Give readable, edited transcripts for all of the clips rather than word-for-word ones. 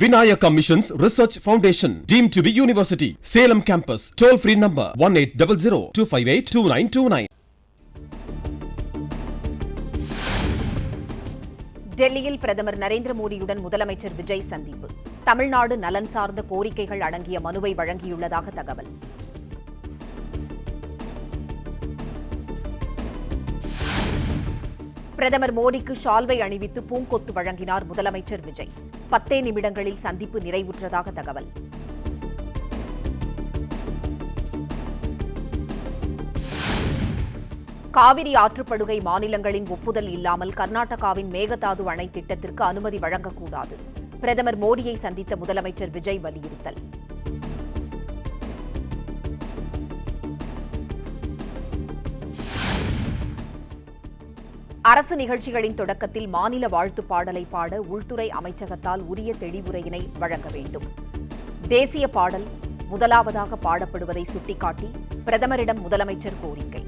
Vinayaka Missions Research Foundation, deemed to be university. Salem campus. Toll free number 1800-258-2929. டெல்லியில் பிரதமர் நரேந்திர மோடியுடன் முதலமைச்சர் விஜய் சந்திப்பு. தமிழ்நாடு நலன் சார்ந்த கோரிக்கைகள் அடங்கிய மனுவை வழங்கியுள்ளதாக தகவல். பிரதமர் மோடிக்கு ஷால்வை அணிவித்து பூங்கொத்து வழங்கினார் முதலமைச்சர் விஜய். 10 நிமிடங்களில் சந்திப்பு நிறைவுற்றதாக தகவல். காவிரி ஆற்றுப்படுகை மாநிலங்களின் ஒப்புதல் இல்லாமல் கர்நாடகாவின் மேகதாது அணை திட்டத்திற்கு அனுமதி வழங்கக்கூடாது. பிரதமர் மோடியை சந்தித்த முதலமைச்சர் விஜய் வலியுறுத்தல். அரசு நிகழ்ச்சிகளின் தொடக்கத்தில் மாநில வாழ்த்து பாடலை பாட உள்துறை அமைச்சகத்தால் உரிய தெளிவுரையினை வழங்க வேண்டும். தேசிய பாடல் முதலாவதாக பாடப்படுவதை சுட்டிக்காட்டி பிரதமரிடம் முதலமைச்சர் கோரிக்கை.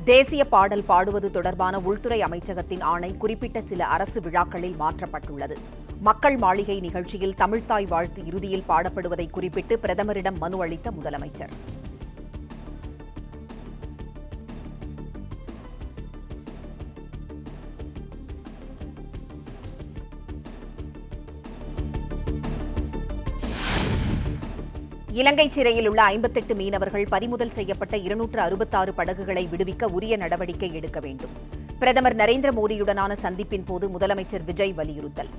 தேசிய பாடல் பாடுவது தொடர்பான உள்துறை அமைச்சகத்தின் ஆணை குறிப்பிட்ட சில அரசு விழாக்களில் மாற்றப்பட்டுள்ளது. மக்கள் மாளிகை நிகழ்ச்சியில் தமிழ்த்தாய் வாழ்த்து இறுதியில் பாடப்படுவதை குறிப்பிட்டு பிரதமரிடம் மனு அளித்த முதலமைச்சர். இலங்கை சிறையில் உள்ள 58 மீனவர்கள் பறிமுதல் செய்யப்பட்ட 266 படகுகளை விடுவிக்க உரிய நடவடிக்கை எடுக்க வேண்டும். பிரதமர் நரேந்திர மோடியுடனான சந்திப்பின் போது முதலமைச்சர் விஜய் வலியுறுத்தல்.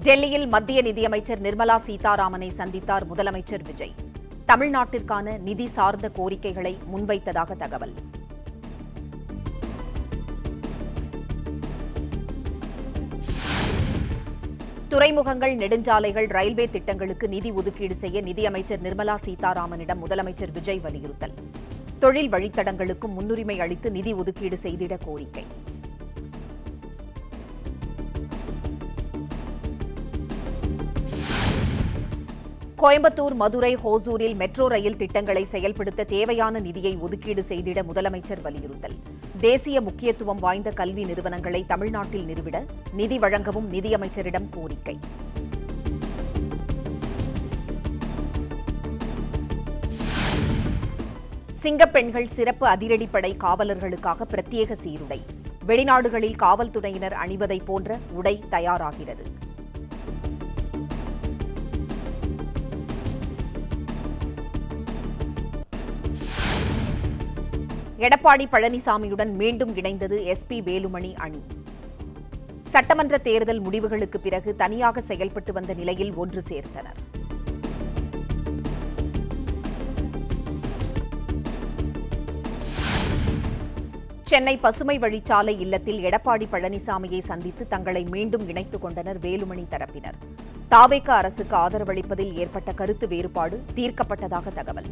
டெல்லியில் மத்திய நிதியமைச்சர் நிர்மலா சீதாராமனை சந்தித்தார் முதலமைச்சர் விஜய். தமிழ்நாட்டிற்கான நிதி சார்ந்த கோரிக்கைகளை முன்வைத்ததாக தகவல். துறைமுகங்கள், நெடுஞ்சாலைகள், ரயில்வே திட்டங்களுக்கு நிதி ஒதுக்கீடு செய்ய நிதியமைச்சர் நிர்மலா சீதாராமனிடம் முதலமைச்சர் விஜய் வலியுறுத்தல். தொழில் வழித்தடங்களுக்கும் முன்னுரிமை அளித்து நிதி ஒதுக்கீடு செய்திட கோரிக்கை. கோயம்புத்தூர், மதுரை, ஹோசூரில் மெட்ரோ ரயில் திட்டங்களை செயல்படுத்த தேவையான நிதியை ஒதுக்கீடு செய்திட முதலமைச்சர் வலியுறுத்தல். தேசிய முக்கியத்துவம் வாய்ந்த கல்வி நிறுவனங்களை தமிழ்நாட்டில் நிறுவிட நிதி வழங்கவும் நிதியமைச்சரிடம் கோரிக்கை. சிங்கப்பெண்கள் சிறப்பு அதிரடிப்படை காவலர்களுக்காக பிரத்யேக சீருடை. வெளிநாடுகளில் காவல்துறையினர் அணிவதை போன்ற உடை தயாராகிறது. எடப்பாடி பழனிசாமியுடன் மீண்டும் இணைந்தது எஸ்பி வேலுமணி அணி. சட்டமன்ற தேர்தல் முடிவுகளுக்கு பிறகு தனியாக செயல்பட்டு வந்த நிலையில் ஒன்று சேர்த்தனர். சென்னை பசுமை வழிச்சாலை இல்லத்தில் எடப்பாடி பழனிசாமியை சந்தித்து தங்களை மீண்டும் இணைத்துக் கொண்டனர் வேலுமணி தரப்பினர். தாவேக அரசுக்கு ஆதரவளிப்பதில் ஏற்பட்ட கருத்து வேறுபாடு தீர்க்கப்பட்டதாக தகவல்.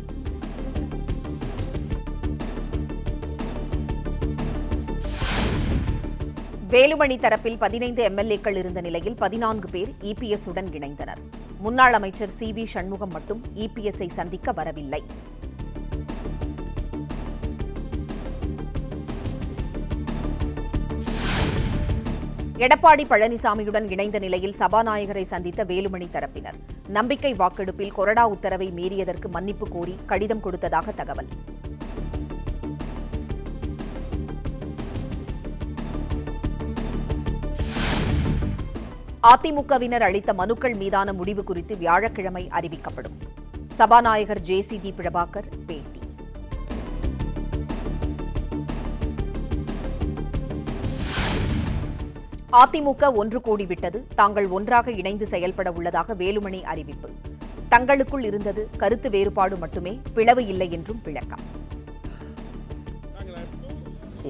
வேலுமணி தரப்பில் 15 எம்எல்ஏக்கள் இருந்த நிலையில் 14 பேர் இபிஎஸ் உடன் இணைந்தனர். முன்னாள் அமைச்சர் சி.வி. சண்முகம் மட்டும் இபிஎஸ்ஐ சந்திக்க வரவில்லை. எடப்பாடி பழனிசாமியுடன் இணைந்த நிலையில் சபாநாயகரை சந்தித்த வேலுமணி தரப்பினர் நம்பிக்கை வாக்கெடுப்பில் கொறடா உத்தரவை மீறியதற்கு மன்னிப்பு கோரி கடிதம் கொடுத்ததாக தகவல். அதிமுகவினர் அளித்த மனுக்கள் மீதான முடிவு குறித்து வியாழக்கிழமை அறிவிக்கப்படும். சபாநாயகர் ஜே.சி.டி. பிரபாகர் பேட்டி. அதிமுக ஒன்று கூடிவிட்டது, தாங்கள் ஒன்றாக இணைந்து செயல்பட உள்ளதாக வேலுமணி அறிவிப்பு. தங்களுக்குள் இருந்தது கருத்து வேறுபாடு மட்டுமே, பிளவு இல்லை என்றும் விளக்கம்.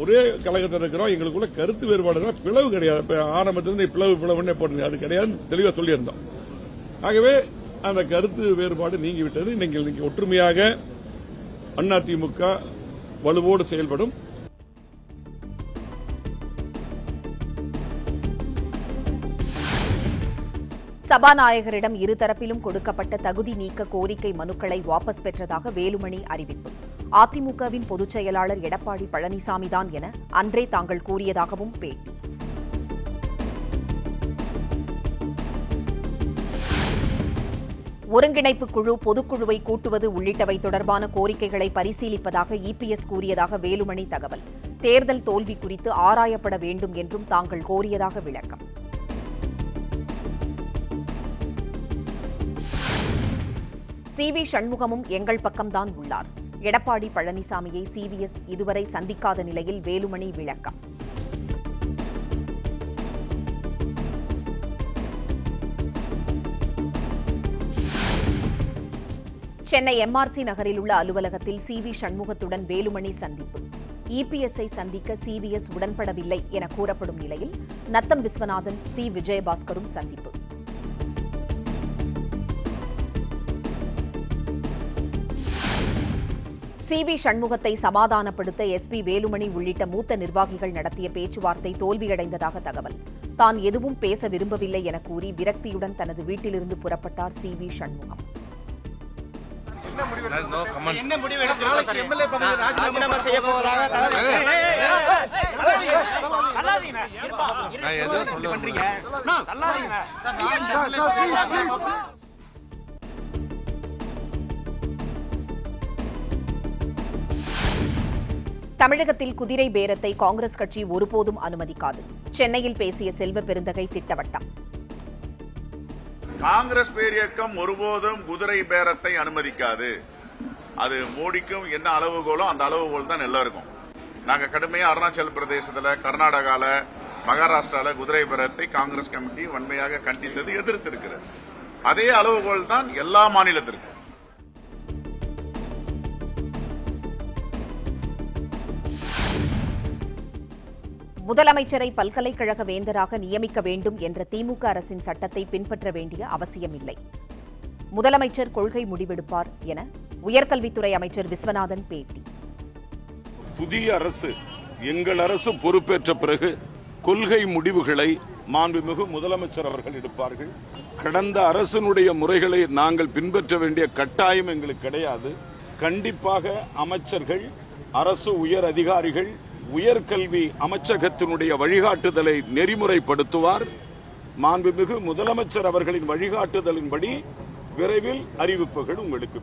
ஒரே கழகத்தில் இருக்கிறோம், எங்களுக்குள்ள கருத்து வேறுபாடு பிளவு கிடையாது. ஆரம்பத்திலிருந்து பிளவுன்னே போட்டு அது கிடையாது, தெளிவாக சொல்லியிருந்தோம். ஆகவே அந்த கருத்து வேறுபாடு நீங்கிவிட்டது. நீங்கள் ஒற்றுமையாக அதிமுக வலுவோடு செயல்படும். சபாநாயகரிடம் இருதரப்பிலும் கொடுக்கப்பட்ட தகுதி நீக்க கோரிக்கை மனுக்களை வாபஸ் பெற்றதாக வேலுமணி அறிவிப்பு. அதிமுகவின் பொதுச் செயலாளர் எடப்பாடி பழனிசாமிதான் என அன்றே தாங்கள் கூறியதாகவும் பேட்டி. ஒருங்கிணைப்பு குழு பொதுக்குழுவை கூட்டுவது உள்ளிட்டவை தொடர்பான கோரிக்கைகளை பரிசீலிப்பதாக இபிஎஸ் கூறியதாக வேலுமணி தகவல். தேர்தல் தோல்வி குறித்து ஆராயப்பட வேண்டும் என்றும் தாங்கள் கோரியதாக விளக்கம். சி.வி. சண்முகமும் எங்கள் பக்கம்தான் உள்ளார். எடப்பாடி பழனிசாமியை சிவிஎஸ் இதுவரை சந்திக்காத நிலையில் வேலுமணி விளக்கம். சென்னை எம்ஆர்சி நகரில் உள்ள அலுவலகத்தில் சி.வி. சண்முகத்துடன் வேலுமணி சந்திப்பு. இபிஎஸ்ஐ சந்திக்க சிவிஎஸ் உடன்படவில்லை என கூறப்படும் நிலையில் நத்தம் விஸ்வநாதன், சி. விஜயபாஸ்கரும் சந்திப்பு. சி.வி. சண்முகத்தை சமாதானப்படுத்த எஸ்பி வேலுமணி உள்ளிட்ட மூத்த நிர்வாகிகள் நடத்திய பேச்சுவார்த்தை தோல்வியடைந்ததாக தகவல். தான் எதுவும் பேச விரும்பவில்லை என கூறி விரக்தியுடன் தனது வீட்டிலிருந்து புறப்பட்டார் சி.வி. சண்முகம். தமிழகத்தில் குதிரை பேரத்தை காங்கிரஸ் கட்சி ஒருபோதும் அனுமதிக்காது. சென்னையில் பேசிய செல்வ பெருந்தகை திட்டவட்டம். காங்கிரஸ் பேரியக்கம் ஒருபோதும் குதிரை பேரத்தை அனுமதிக்காது. அது மோடிக்கும் என்ன அளவுகோலோ அந்த அளவுகோல் தான் எல்லாருக்கும். நாங்க கடுமையா அருணாச்சல பிரதேசத்துல, கர்நாடகால, மகாராஷ்டிரால குதிரை பேரத்தை காங்கிரஸ் கமிட்டி வன்மையாக கண்டித்தது, எதிர்த்திருக்கிறது. அதே அளவுகோல் தான் எல்லா மாநிலத்திற்கும். முதலமைச்சரை பல்கலைக்கழக வேந்தராக நியமிக்க வேண்டும் என்ற திமுக அரசின் சட்டத்தை பின்பற்ற வேண்டிய அவசியமில்லை. முதலமைச்சர் கொள்கை முடிவெடுப்பார் என உயர்கல்வித்துறை அமைச்சர் விஸ்வநாதன் பேட்டி. புதிய அரசு, எங்கள் அரசு பொறுப்பேற்ற பிறகு கொள்கை முடிவுகளை மாண்புமிகு முதலமைச்சர் அவர்கள் எடுப்பார்கள். கடந்த அரசினுடைய முறைகளை நாங்கள் பின்பற்ற வேண்டிய கட்டாயம் எங்களுக்கு கிடையாது. கண்டிப்பாக அமைச்சர்கள், அரசு உயர் அதிகாரிகள் உயர்கல்வி அமைச்சகத்தினுடைய வழிகாட்டுதலை நெறிமுறைப்படுத்துவார். மாண்புமிகு முதலமைச்சர் அவர்களின் வழிகாட்டுதலின்படி விரைவில் அறிவிப்புகள் உங்களுக்கு.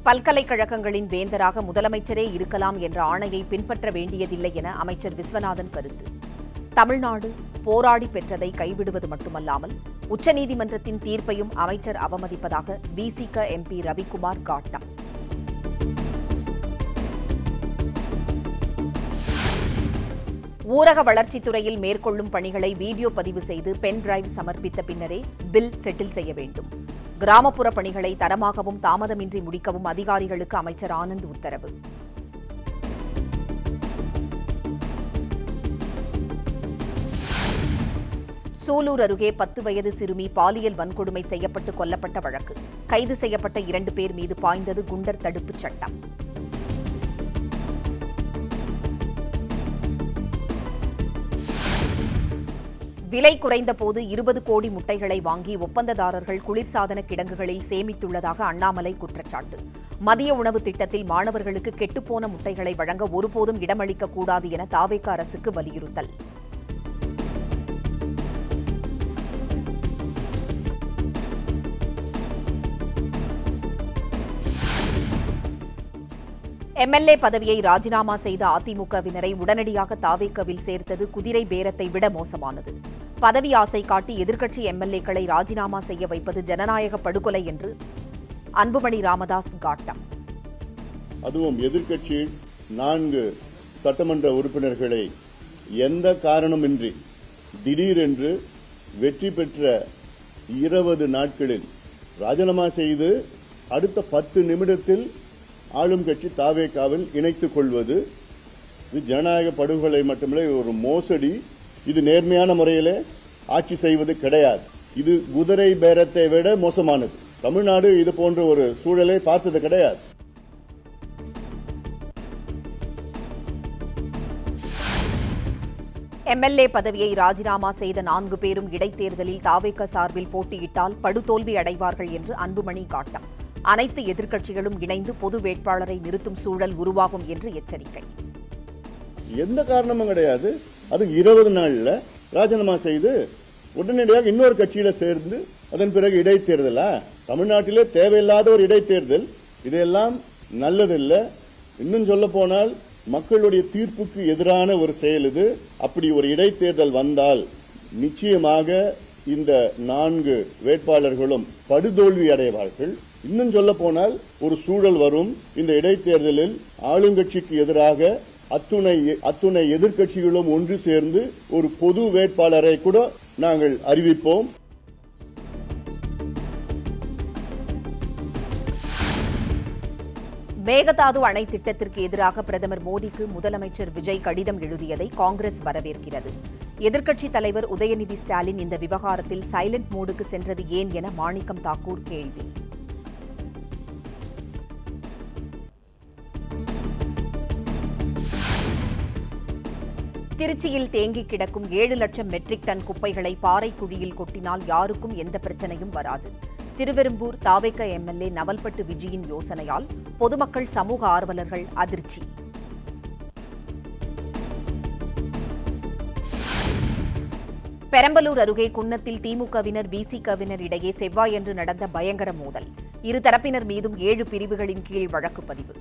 பல்கலைக்கழகங்களின் வேந்தராக முதலமைச்சரே இருக்கலாம் என்ற ஆணையை பின்பற்ற வேண்டியதில்லை என அமைச்சர் விஸ்வநாதன் கருத்து. தமிழ்நாடு போராடி பெற்றதை கைவிடுவது மட்டுமல்லாமல் உச்சநீதிமன்றத்தின் தீர்ப்பையும் அமைச்சர் அவமதிப்பதாக விசிக எம்பி ரவிக்குமார் காட்டம். ஊரக வளர்ச்சித்துறையில் மேற்கொள்ளும் பணிகளை வீடியோ பதிவு செய்து பென் டிரைவ் சமர்ப்பித்த பின்னரே பில் செட்டில் செய்ய வேண்டும். கிராமப்புற பணிகளை தரமாகவும் தாமதமின்றி முடிக்கவும் அதிகாரிகளுக்கு அமைச்சர் ஆனந்த் உத்தரவு. சூலூர் அருகே 10 வயது சிறுமி பாலியல் வன்கொடுமை செய்யப்பட்டு கொல்லப்பட்ட வழக்கு. கைது செய்யப்பட்ட 2 பேர் மீது பாய்ந்தது குண்டர் தடுப்புச் சட்டம். விலை குறைந்தபோது 20 கோடி முட்டைகளை வாங்கி ஒப்பந்ததாரர்கள் குளிர்சாதன கிடங்குகளில் சேமித்துள்ளதாக அண்ணாமலை குற்றச்சாட்டு. மதிய உணவு திட்டத்தில் மாணவர்களுக்கு கெட்டுப்போன முட்டைகளை வழங்க ஒருபோதும் இடமளிக்கக்கூடாது என தாவேகா அரசுக்கு வலியுறுத்தல். எம்எல்ஏ பதவியை ராஜினாமா செய்த அதிமுகவினரை உடனடியாக தாவேகாவில் சேர்த்தது குதிரை பேரத்தை விட மோசமானது. பதவி ஆசை காட்டி எதிர்க்கட்சி எம்எல்ஏக்களை ராஜினாமா செய்ய வைப்பது ஜனநாயக படுகொலை என்று அன்புமணி ராமதாஸ் காட்டம். அதுவும் எதிர்க்கட்சி 4 சட்டமன்ற உறுப்பினர்களை எந்த காரணமின்றி திடீரென்று வெற்றி பெற்ற 20 நாட்களில் ராஜினாமா செய்து அடுத்த 10 நிமிடத்தில் ஆளும் கட்சி தாவேகாவில் இணைத்துக் கொள்வது இது ஜனநாயக படுகொலை மட்டுமில்லை, ஒரு மோசடி. இது நேர்மையான முறையிலே ஆட்சி செய்வது கிடையாது. இது குதிரை பேரத்தை விட மோசமானது. தமிழ்நாடு இது போன்ற ஒரு சூழலை பார்த்தது கிடையாது. எம்எல்ஏ பதவியை ராஜினாமா செய்த 4 பேரும் இடைத்தேர்தலில் தாவேக சார்பில் போட்டியிட்டால் படுதோல்வி அடைவார்கள் என்று அன்புமணி காட்டம். அனைத்து எதிர்க்கட்சிகளும் இணைந்து பொது வேட்பாளரை நிறுத்தும் சூழல் உருவாகும் என்று எச்சரிக்கை. எந்த காரணமும் கிடையாது. அது 20 நாள்ல ராஜினாமா செய்து உடனடியாக இன்னொரு கட்சியில சேர்ந்து அதன் பிறகு இடைத்தேர்தலா? தமிழ்நாட்டிலே தேவையில்லாத ஒரு இடைத்தேர்தல். இதெல்லாம் நல்லதில்லை. இன்னும் சொல்ல போனால் மக்களுடைய தீர்ப்புக்கு எதிரான ஒரு செயல் இது. அப்படி ஒரு இடைத்தேர்தல் வந்தால் நிச்சயமாக இந்த 4 வேட்பாளர்களும் படுதோல்வி அடைவார்கள். இன்னும் சொல்ல போனால் ஒரு சூழல் வரும். இந்த இடைத்தேர்தலில் ஆளுங்கட்சிக்கு எதிராக அத்துணை எதிர்க்கட்சிகளும் ஒன்று சேர்ந்து ஒரு பொது வேட்பாளரை கூட நாங்கள் அறிவிப்போம். மேகதாது அணை திட்டத்திற்கு எதிராக பிரதமர் மோடிக்கு முதலமைச்சர் விஜய் கடிதம் எழுதியதை காங்கிரஸ் வரவேற்கிறது. எதிர்க்கட்சித் தலைவர் உதயநிதி ஸ்டாலின் இந்த விவகாரத்தில் சைலண்ட் மோடுக்கு சென்றது ஏன் என மாணிக்கம் தாக்கூர் கேள்வி. திருச்சியில் தேங்கி கிடக்கும் 7 லட்சம் மெட்ரிக் டன் குப்பைகளை பாறை குழியில் கொட்டினால் யாருக்கும் எந்த பிரச்சனையும் வராது. திருவெரும்பூர் தாவேக எம்எல்ஏ நவல்பட்டு விஜயின் யோசனையால் பொதுமக்கள், சமூக ஆர்வலர்கள் அதிர்ச்சி. பெரம்பலூர் அருகே குன்னத்தில் திமுகவினர் விசிகவினர் இடையே செவ்வாயன்று நடந்த பயங்கர மோதல். இருதரப்பினர் மீதும் 7 பிரிவுகளின் கீழ் வழக்கு பதிவு.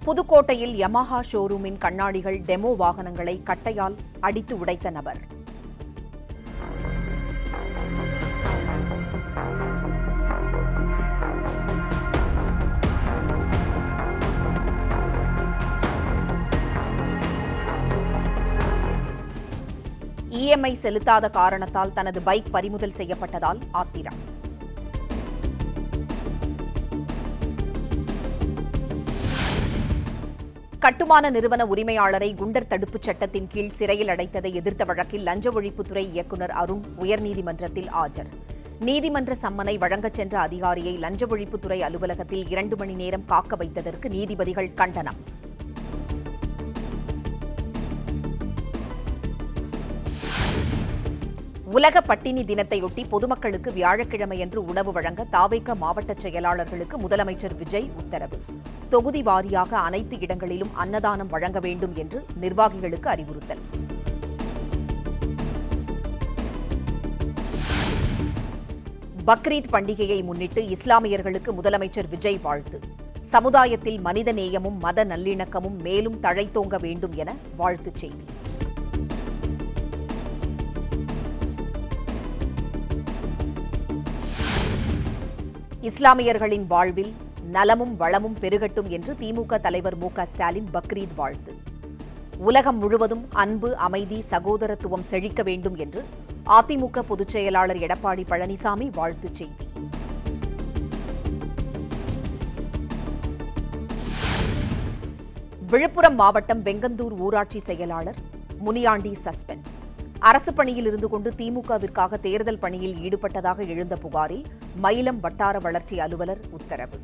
புதுக்கோட்டையில் யமஹா ஷோரூமின் கண்ணாடிகள், டெமோ வாகனங்களை கட்டையால் அடித்து உடைத்த நபர். இஎம்ஐ செலுத்தாத காரணத்தால் தனது பைக் பறிமுதல் செய்யப்பட்டதால் ஆத்திரம். கட்டுமான நிறுவன உரிமையாளரை குண்டர் தடுப்புச் சட்டத்தின் கீழ் சிறையில் அடைத்ததை எதிர்த்த வழக்கில் லஞ்ச ஒழிப்புத்துறை இயக்குநர் அருண் உயர்நீதிமன்றத்தில் ஆஜர். நீதிமன்ற சம்மனை வழங்கச் சென்ற அதிகாரியை லஞ்ச ஒழிப்புத்துறை அலுவலகத்தில் 2 மணி நேரம் காக்க வைத்ததற்கு நீதிபதிகள் கண்டனம். உலக பட்டினி தினத்தையொட்டி பொதுமக்களுக்கு வியாழக்கிழமையன்று உணவு வழங்க தாவேக மாவட்ட செயலாளர்களுக்கு முதலமைச்சர் விஜய் உத்தரவு. தொகுதி வாரியாக அனைத்து இடங்களிலும் அன்னதானம் வழங்க வேண்டும் என்று நிர்வாகிகளுக்கு அறிவுறுத்தல். பக்ரீத் பண்டிகையை முன்னிட்டு இஸ்லாமியர்களுக்கு முதலமைச்சர் விஜய் வாழ்த்து. சமுதாயத்தில் மனித நேயமும் மத நல்லிணக்கமும் மேலும் தழைத்தோங்க வேண்டும் என வாழ்த்துச் செய்தி. இஸ்லாமியர்களின் வாழ்வில் நலமும் வளமும் பெருகட்டும் என்று திமுக தலைவர் மு.க. ஸ்டாலின் பக்ரீத் வாழ்த்து. உலகம் முழுவதும் அன்பு, அமைதி, சகோதரத்துவம் செழிக்க வேண்டும் என்று அதிமுக பொதுச் செயலாளர் எடப்பாடி பழனிசாமி வாழ்த்துச் செய்தி. விழுப்புரம் மாவட்டம் வெங்கந்தூர் ஊராட்சி செயலாளர் முனியாண்டி சஸ்பெண்ட். அரசு பணியில் இருந்து கொண்டு திமுகவிற்காக தேர்தல் பணியில் ஈடுபட்டதாக எழுந்த புகாரில் மயிலம் வட்டார வளர்ச்சி அலுவலர் உத்தரவு.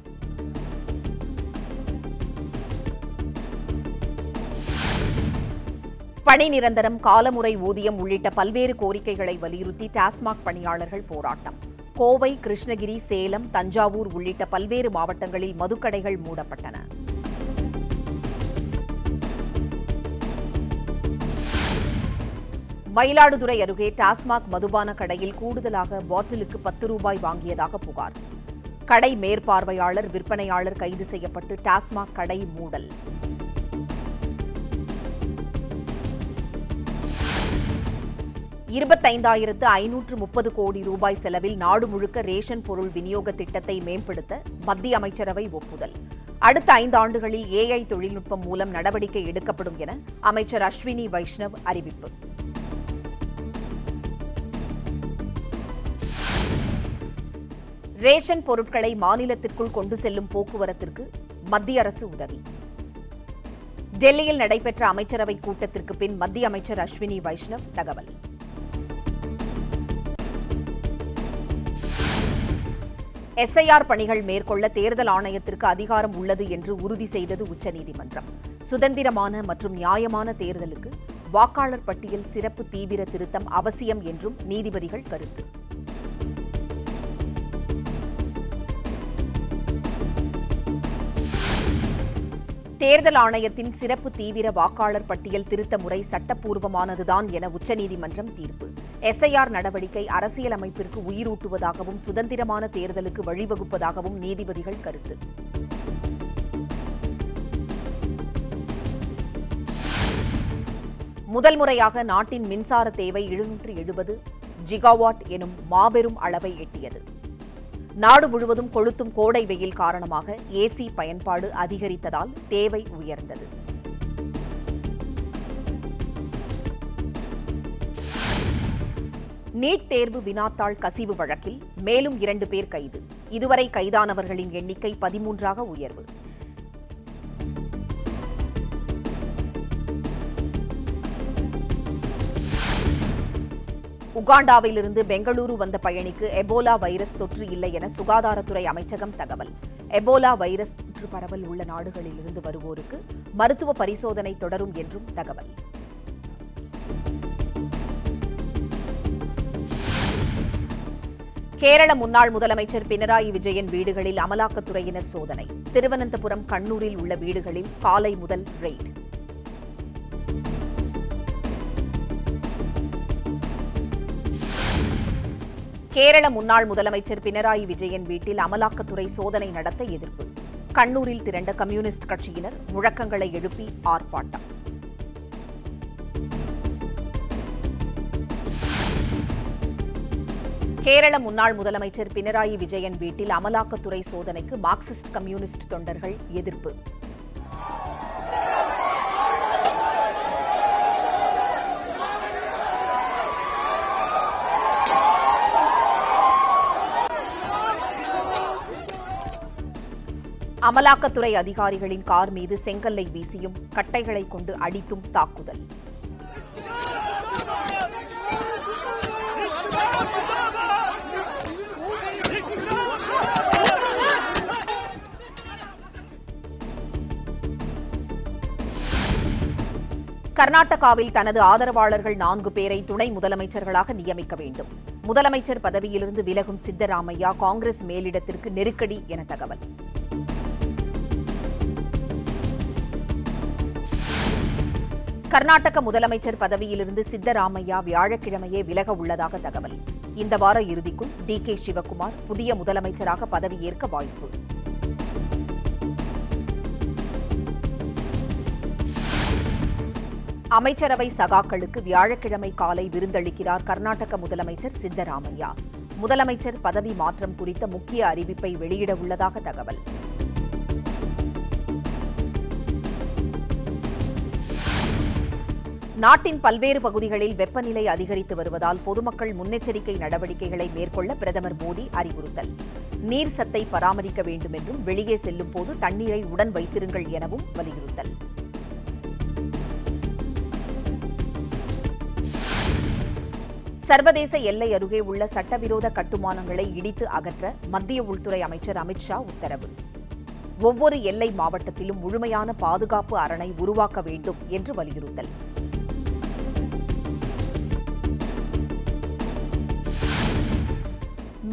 பணி நிரந்தரம், காலமுறை ஊதியம் உள்ளிட்ட பல்வேறு கோரிக்கைகளை வலியுறுத்தி டாஸ்மாக் பணியாளர்கள் போராட்டம். கோவை, கிருஷ்ணகிரி, சேலம், தஞ்சாவூர் உள்ளிட்ட பல்வேறு மாவட்டங்களில் மதுக்கடைகள் மூடப்பட்டன. மயிலாடுதுறை அருகே டாஸ்மாக் மதுபான கடையில் கூடுதலாக பாட்டிலுக்கு 10 ரூபாய் வாங்கியதாக புகார். கடை மேற்பார்வையாளர், விற்பனையாளர் கைது செய்யப்பட்டு டாஸ்மாக் கடை மூடல். ₹25,530 கோடி ரூபாய் செலவில் நாடு முழுக்க ரேஷன் பொருள் விநியோக திட்டத்தை மேம்படுத்த மத்திய அமைச்சரவை ஒப்புதல். அடுத்த 5 ஆண்டுகளில் AI தொழில்நுட்பம் மூலம் நடவடிக்கை எடுக்கப்படும் என அமைச்சர் அஸ்வினி வைஷ்ணவ் அறிவிப்பு. ரேஷன் பொருட்களை மாநிலத்திற்குள் கொண்டு செல்லும் போக்குவரத்திற்கு மத்திய அரசு உதவி. டெல்லியில் நடைபெற்ற அமைச்சரவை கூட்டத்திற்கு பின் மத்திய அமைச்சர் அஸ்வினி வைஷ்ணவ் தகவல். SIR பணிகள் மேற்கொள்ள தேர்தல் ஆணையத்திற்கு அதிகாரம் உள்ளது என்று உறுதி செய்தது உச்சநீதிமன்றம். சுதந்திரமான மற்றும் நியாயமான தேர்தலுக்கு வாக்காளர் பட்டியல் சிறப்பு தீவிர திருத்தம் அவசியம் என்றும் நீதிபதிகள் கருத்து. தேர்தல் ஆணையத்தின் சிறப்பு தீவிர வாக்காளர் பட்டியல் திருத்த முறை சட்டப்பூர்வமானதுதான் என உச்சநீதிமன்றம் தீர்ப்பு. SIR நடவடிக்கை அரசியலமைப்பிற்கு உயிரூட்டுவதாகவும் சுதந்திரமான தேர்தலுக்கு வழிவகுப்பதாகவும் நீதிபதிகள் கருத்து. முதல் முறையாக நாட்டின் மின்சார தேவை 770 ஜிகாவாட் எனும் மாபெரும் அளவை எட்டியது. நாடு முழுவதும் கொளுத்தும் கோடை வெயில் காரணமாக AC பயன்பாடு அதிகரித்ததால் தேவை உயர்ந்தது. நீட் தேர்வு வினாத்தாள் கசிவு வழக்கில் மேலும் 2 பேர் கைது. இதுவரை கைதானவர்களின் எண்ணிக்கை 13ஆக உயர்வு. உகாண்டாவிலிருந்து பெங்களூரு வந்த பயணிக்கு எபோலா வைரஸ் தொற்று இல்லை என சுகாதாரத்துறை அமைச்சகம் தகவல். எபோலா வைரஸ் தொற்று பரவல் உள்ள நாடுகளிலிருந்து வருவோருக்கு மருத்துவ பரிசோதனை தொடரும் என்றும் தகவல். கேரள முன்னாள் முதலமைச்சர் பினராயி விஜயன் வீடுகளில் அமலாக்கத்துறையினர் சோதனை. திருவனந்தபுரம், கண்ணூரில் உள்ள வீடுகளில் காலை முதல் ரெய்டு. கேரள முன்னாள் முதலமைச்சர் பினராயி விஜயன் வீட்டில் அமலாக்கத்துறை சோதனை நடத்த எதிர்ப்பு. கண்ணூரில் திரண்ட கம்யூனிஸ்ட் கட்சியினர் முழக்கங்களை எழுப்பி ஆர்ப்பாட்டம். கேரள முன்னாள் முதலமைச்சர் பினராயி விஜயன் வீட்டில் அமலாக்கத்துறை சோதனைக்கு மார்க்சிஸ்ட் கம்யூனிஸ்ட் தொண்டர்கள் எதிர்ப்பு. அமலாக்கத்துறை அதிகாரிகளின் கார் மீது செங்கல்லை வீசியும் கட்டைகளை கொண்டு அடித்தும் தாக்குதல். கர்நாடகாவில் தனது ஆதரவாளர்கள் 4 பேரை துணை முதலமைச்சர்களாக நியமிக்க வேண்டும். முதலமைச்சர் பதவியிலிருந்து விலகும் சித்தராமையா காங்கிரஸ் மேலிடத்திற்கு நெருக்கடி என தகவல். கர்நாடக முதலமைச்சர் பதவியிலிருந்து சித்தராமையா வியாழக்கிழமையே விலக உள்ளதாக தகவல். இந்த வார இறுதிக்குள் DK சிவக்குமார் புதிய முதலமைச்சராக பதவியேற்க வாய்ப்பு. அமைச்சரவை சகாக்களுக்கு வியாழக்கிழமை காலை விருந்தளிக்கிறார் கர்நாடக முதலமைச்சர் சித்தராமையா. முதலமைச்சர் பதவி மாற்றம் குறித்த முக்கிய அறிவிப்பை வெளியிட உள்ளதாக தகவல். நாட்டின் பல்வேறு பகுதிகளில் வெப்பநிலை அதிகரித்து வருவதால் பொதுமக்கள் முன்னெச்சரிக்கை நடவடிக்கைகளை மேற்கொள்ள பிரதமர் மோடி அறிவுறுத்தல். நீர் சத்தை பராமரிக்க வேண்டும் என்றும் வெளியே செல்லும் போது தண்ணீரை உடன் வைத்திருங்கள் எனவும் வலியுறுத்தல். சர்வதேச எல்லை அருகே உள்ள சட்டவிரோத கட்டுமானங்களை இடித்து அகற்ற மத்திய உள்துறை அமைச்சர் அமித் ஷா உத்தரவு. ஒவ்வொரு எல்லை மாவட்டத்திலும் முழுமையான பாதுகாப்பு அரணை உருவாக்க வேண்டும் என்று வலியுறுத்தல்.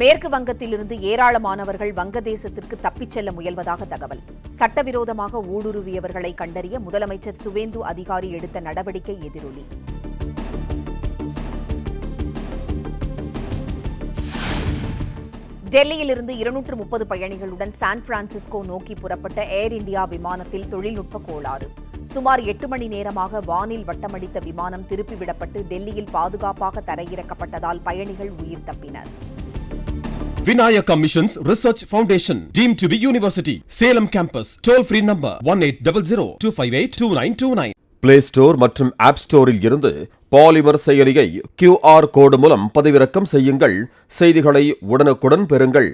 மேற்கு வங்கத்திலிருந்து ஏராளமானவர்கள் வங்கதேசத்திற்கு தப்பிச் செல்ல முயல்வதாக தகவல். சட்டவிரோதமாக ஊடுருவியவர்களை கண்டறிய முதலமைச்சர் சுவேந்து அதிகாரி எடுத்த நடவடிக்கை எதிரொலி. டெல்லியிலிருந்து 230 பயணிகளுடன் சான் பிரான்சிஸ்கோ நோக்கி புறப்பட்ட ஏர் இந்தியா விமானத்தில் தொழில்நுட்ப கோளாறு. சுமார் 8 மணி நேரமாக வானில் வட்டமடித்த விமானம் திருப்பிவிடப்பட்டு டெல்லியில் பாதுகாப்பாக தரையிறக்கப்பட்டதால் பயணிகள் உயிர் தப்பினர். Vinayaka Missions Research Foundation, deemed to be university. Salem campus. Toll free number 1800-258-2929. Play Store மற்றும் App Storeல் இருந்து பாலிமர் செயலியை QR கோடு மூலம் பதிவிறக்கம் செய்யுங்கள். செய்திகளை உடனுக்குடன் பெறுங்கள்.